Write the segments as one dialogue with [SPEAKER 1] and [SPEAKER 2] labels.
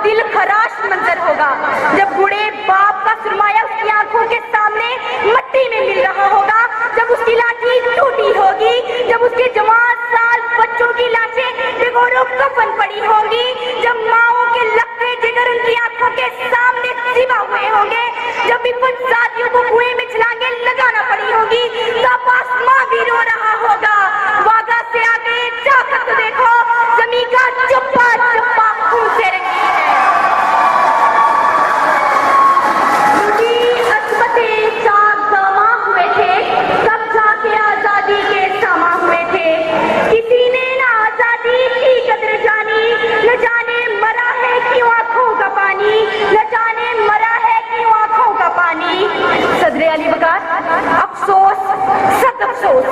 [SPEAKER 1] दिल खराश मंजर होगा जब बूढ़े बाप का सुरमाया उसकी आंखों के सामने मट्टी में मिल रहा होगा, जब उसकी लाठी टूटी होगी, जब उसके जवान साल बच्चों की लाशें बेगोरों कफन पड़ी होंगी, जब माओ के लकड़े जिगर उनकी आंखों के सामने सिवा हुए होंगे, जब विपन्न जातियों को कुएं में छलांगे लगाना पड़ी होगी, तब आसमां भी रो रहा होगा। वागा से आगे जाकर तो देखो, जमीन का चप्पा चप्पा खून से रंगी है। हुए थे सब जाके आजादी के सामा हुए थे, किसी ने ना आजादी की कदर जानी, न जाने मरा है क्यों आंखों का पानी, न जाने मरा है क्यों आंखों का पानी। सदरे अली वकार, अफसोस सद अफसोस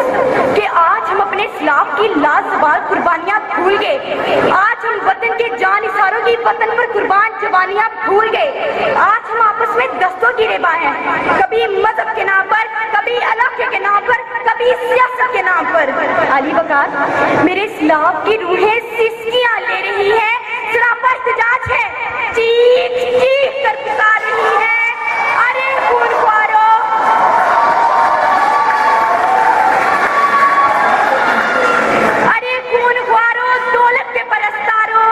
[SPEAKER 1] कि आज हम अपने इस्लाम की लाजवाब कुर्बानियां भूल गए। आज हम वतन के जान निसारों की वतन पर कुर्बान जवानियां भूल गए। आज हम आपस में दस्तों की रेबा हैं, कभी मजहब के नाम पर, कभी इलाके के नाम पर, कभी सियासत के नाम पर। अली वकार, मेरे इस्लाम की रूहें सिसकियां ले रही है, सरापा इhtजाज है, चीख चीख कर पुकार रही है, अरे खूनख्वारो, अरे खूनख्वारो, दौलत के परस्तारो,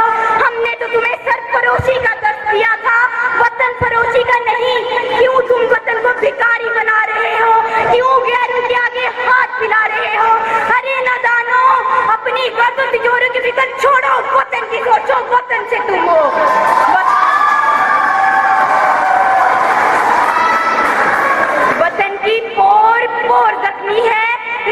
[SPEAKER 1] हमने तो तुम्हें सरफरोशी का दर्द दिया था, वतन फरोशी का नहीं। क्यों तुम वतन को भिखारी बना रहे हो, क्यों गैरों के आगे हाथ मिला रहे हो? अरे नादानो, अपनी गर्दन तिजोरी की फिक्र छोड़ो, वतन की सोचो, वतन से तुम हो। वतन की पोर पोर जख्मी है,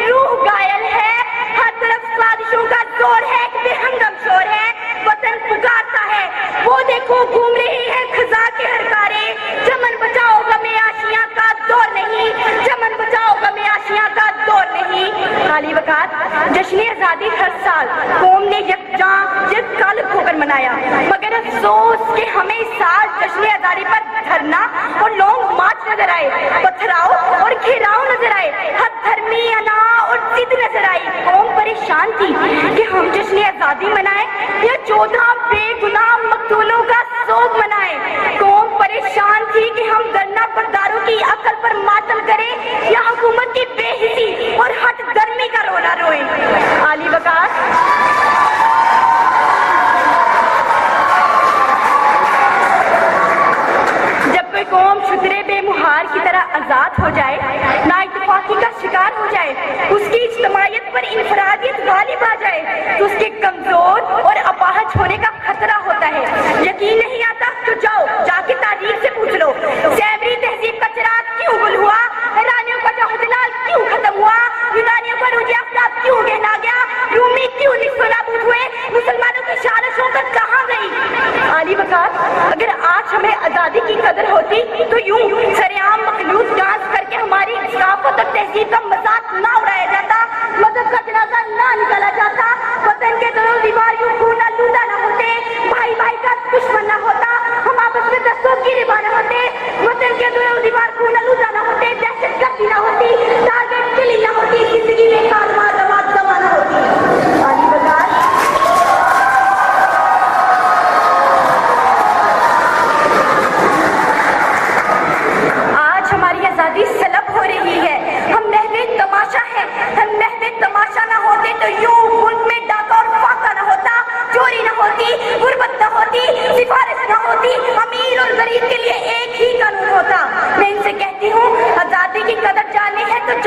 [SPEAKER 1] रूह घायल है, हर तरफ साजिशों का जोर है, बेहंगम शोर है, वतन पुकारता है, वो देखो घूम रही है खजा के हरकारे, चमन बचाओ गमे आशियां का दौर नहीं, चमन बचाओ गमे आशियां का दौर नहीं। अली वकार, जश्न आजादी हर साल कौम ने यकजां कालब होकर मनाया, मगर अफसोस कि हमें इस साल जश्न आजादी पर धरना और लॉन्ग मार्च नजर आए, पथराव और घेराव नजर आए, हद धर्मी अना और जिद नजर आई। कौम परेशान थी कि हम जश्न आजादी मनाए या 14 बेगुनाह मकतूलों का सोग मनाए। कौम परेशान थी कि हम धरना बरदारों की अकल पर मातम करें या हुकूमत की बेहिसी और हट गर्मी का रोना रोए। अली वकार, जब कोई कौम शुतरे बेमुहार की तरह आजाद हो जाए, ना इत्तेफाकी का शिकार हो जाए, उसकी इज्तिमाइयत पर इनफरादियत गालिब आ जाए, तो उसके कमजोर और अपाहज होने का खतरा होता है। यकीन नहीं आता तो जाओ जाके तारीख से पूछ लो, सैबरी तहजीब का चिराग क्यों गुल हुआ, ईरानियों का जौहरलाल क्यों खत्म हुआ, यूनानियों का रुजी आफ्ताब क्यों गहना गया, रूमी क्यों निस्सोनाबूद हुए, मुसलमानों की शान शौकत कहाँ गई। अली वकार, अगर आज हमें आजादी की कदर होती तो यूं सरेआम मखलूत डांस करके हमारी सकाफत और तहजीब का मजाक ना उड़ाया जाता, मजहब का जनाजा ना निकाला जाता, वतन के दोनों दीवार यूं खून आलूदा ना होते, भाई भाई का दुश्मन ना होता, हम आपस में दस्तों की रिबा ना होते, वतन के दोनों दीवार खून आलूदा ना होते, दहशतगर्दी ना होती, टारगेट किलिंग ना होती, जिंदगी में कालमा दवा दवा ना होती। अली वकार, आज हमारी आजादी सलब हो रही है, हम महवे तमाशा है, हम महवे तमाशा ना होते तो यूं मुल्क में डाका और फाका ना होता, चोरी ना होती, गुर्बत ना होती, सिफारिश ना होती, अमीर और गरीब के लिए एक ही कानून होता। मैं इनसे कहती हूँ, आजादी की कदर जानी है तो